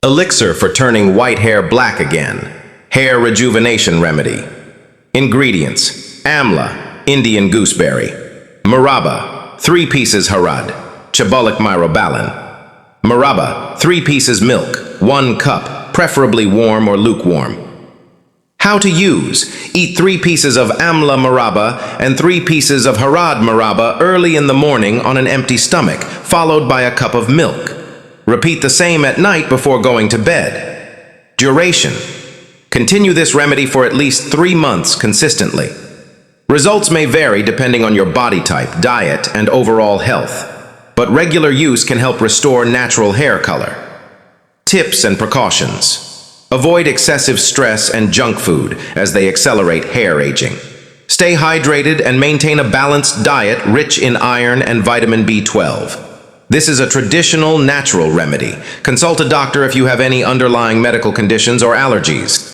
Elixir for turning white hair black again. Hair rejuvenation remedy. Ingredients: Amla, Indian gooseberry. Murabba, 3 pieces Harad. Chebulic Myrobalan. Murabba, 3 pieces milk, 1 cup, preferably warm or lukewarm. How to use: eat 3 pieces of Amla Murabba and 3 pieces of Harad Murabba early in the morning on an empty stomach, followed by a cup of milk. Repeat the same at night before going to bed. Duration: continue this remedy for at least 3 months consistently. Results may vary depending on your body type, diet, and overall health, but regular use can help restore natural hair color. Tips and precautions: avoid excessive stress and junk food, as they accelerate hair aging. Stay hydrated and maintain a balanced diet rich in iron and vitamin B12. This is a traditional, natural remedy. Consult a doctor if you have any underlying medical conditions or allergies.